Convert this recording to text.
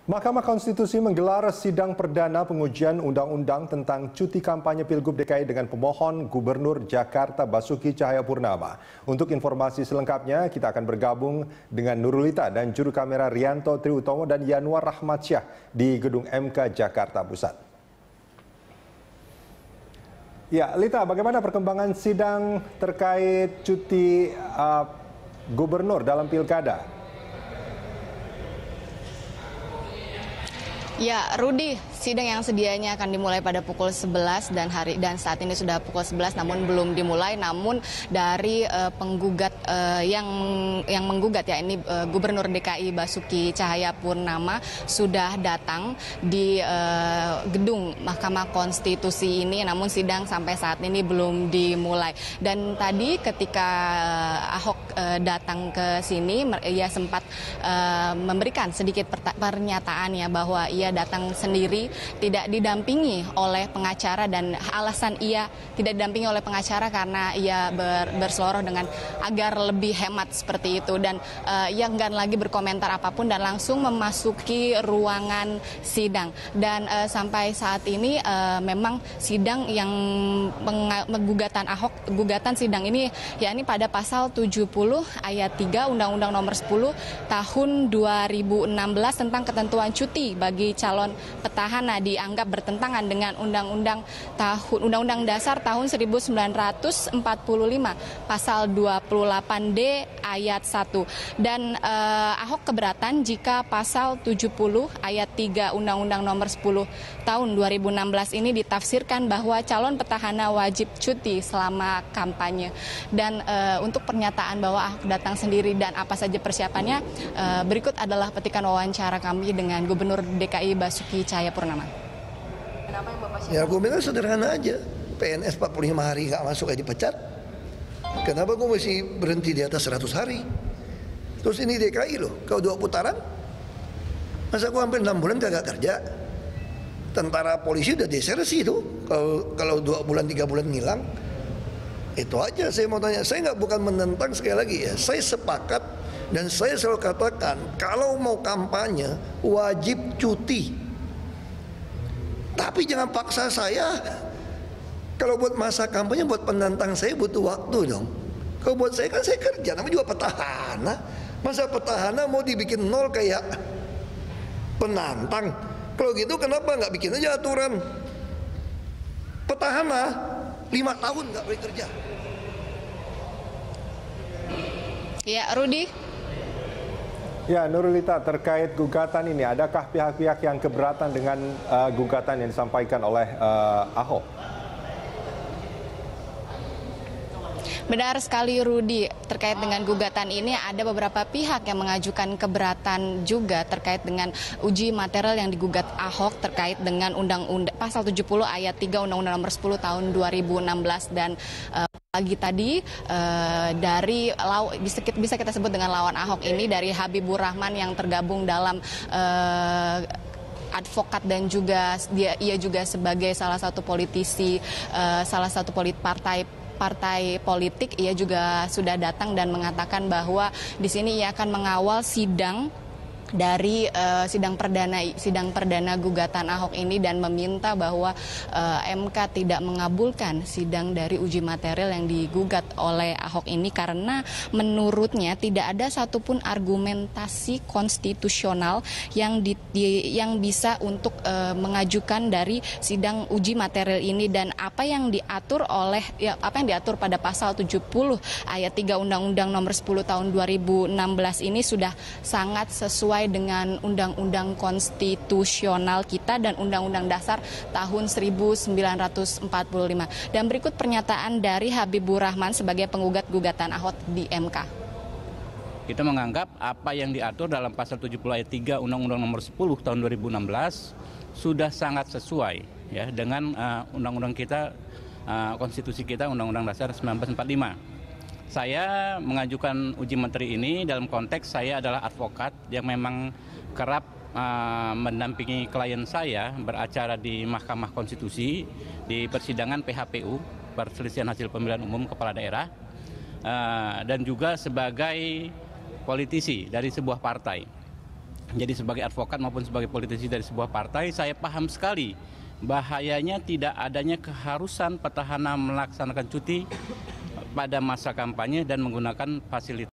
Mahkamah Konstitusi menggelar sidang perdana pengujian undang-undang tentang cuti kampanye Pilgub DKI dengan pemohon Gubernur Jakarta Basuki Cahayapurnama. Untuk informasi selengkapnya, kita akan bergabung dengan Nurulita dan juru kamera Rianto Triutomo dan Yanuar Rahmatsyah di Gedung MK Jakarta Pusat. Ya, Lita, bagaimana perkembangan sidang terkait cuti gubernur dalam pilkada? Ya, Rudi, sidang yang sedianya akan dimulai pada pukul 11 dan saat ini sudah pukul 11 namun belum dimulai. Namun dari penggugat yang menggugat ya ini Gubernur DKI Basuki Cahayapurnama sudah datang di gedung Mahkamah Konstitusi ini, namun sidang sampai saat ini belum dimulai. Dan tadi ketika Ahok datang ke sini, ia sempat memberikan sedikit pernyataan ya bahwa ia datang sendiri, tidak didampingi oleh pengacara, dan alasan ia tidak didampingi oleh pengacara karena ia berseloroh dengan agar lebih hemat seperti itu, dan ia enggan lagi berkomentar apapun dan langsung memasuki ruangan sidang. Dan sampai saat ini memang sidang yang gugatan Ahok, gugatan sidang ini yakni pada pasal 70 ayat 3 Undang-Undang Nomor 10 Tahun 2016 tentang ketentuan cuti bagi calon petahana dianggap bertentangan dengan Undang-Undang Dasar tahun 1945 pasal 28D ayat 1. Dan Ahok keberatan jika pasal 70 ayat 3 Undang-Undang Nomor 10 tahun 2016 ini ditafsirkan bahwa calon petahana wajib cuti selama kampanye. Dan untuk pernyataan bahwa Ahok datang sendiri dan apa saja persiapannya, berikut adalah petikan wawancara kami dengan Gubernur DKI Basuki Cahayapurnama. Kenapa yang Bapak ya, argumennya sederhana aja. PNS 45 hari nggak masuk aja dipecat. Kenapa gue mesti berhenti di atas 100 hari? Terus ini DKI loh, kalau 2 putaran, masa gue hampir 6 bulan kagak kerja? Tentara polisi udah desersi itu. Kalau 2 bulan 3 bulan ngilang, itu aja saya mau tanya. Saya bukan menentang, sekali lagi ya, saya sepakat. Dan saya selalu katakan, kalau mau kampanye wajib cuti. Tapi jangan paksa saya. Kalau buat masa kampanye, buat penantang saya butuh waktu dong. Kalau buat saya kan saya kerja, namanya juga petahana. Masa petahana mau dibikin nol kayak penantang? Kalau gitu kenapa nggak bikin aja aturan petahana 5 tahun nggak boleh kerja? Ya, Rudi. Ya, Nurulita, terkait gugatan ini, adakah pihak-pihak yang keberatan dengan gugatan yang disampaikan oleh Ahok? Benar sekali, Rudi. Terkait dengan gugatan ini ada beberapa pihak yang mengajukan keberatan juga terkait dengan uji material yang digugat Ahok terkait dengan undang-undang pasal 70 ayat 3 Undang-Undang Nomor 10 tahun 2016. Dan pagi tadi dari bisa kita sebut dengan lawan Ahok ini, dari Habibur Rahman yang tergabung dalam advokat, dan juga ia juga sebagai salah satu politisi, partai politik, ia juga sudah datang dan mengatakan bahwa di sini ia akan mengawal sidang dari sidang perdana gugatan Ahok ini, dan meminta bahwa MK tidak mengabulkan sidang dari uji material yang digugat oleh Ahok ini karena menurutnya tidak ada satupun argumentasi konstitusional yang bisa untuk mengajukan dari sidang uji material ini. Dan apa yang diatur pada pasal 70 ayat 3 Undang-Undang Nomor 10 tahun 2016 ini sudah sangat sesuai dengan Undang-Undang Konstitusional kita dan Undang-Undang Dasar tahun 1945. Dan berikut pernyataan dari Habibur Rahman sebagai penggugat gugatan Ahok di MK. Kita menganggap apa yang diatur dalam pasal 70 ayat 3 Undang-Undang Nomor 10 tahun 2016 sudah sangat sesuai ya dengan undang-undang kita, konstitusi kita, Undang-Undang Dasar 1945. Saya mengajukan uji materi ini dalam konteks saya adalah advokat yang memang kerap mendampingi klien saya beracara di Mahkamah Konstitusi di persidangan PHPU, perselisihan hasil pemilihan umum kepala daerah, dan juga sebagai politisi dari sebuah partai. Jadi sebagai advokat maupun sebagai politisi dari sebuah partai, saya paham sekali bahayanya tidak adanya keharusan petahana melaksanakan cuti pada masa kampanye dan menggunakan fasilitas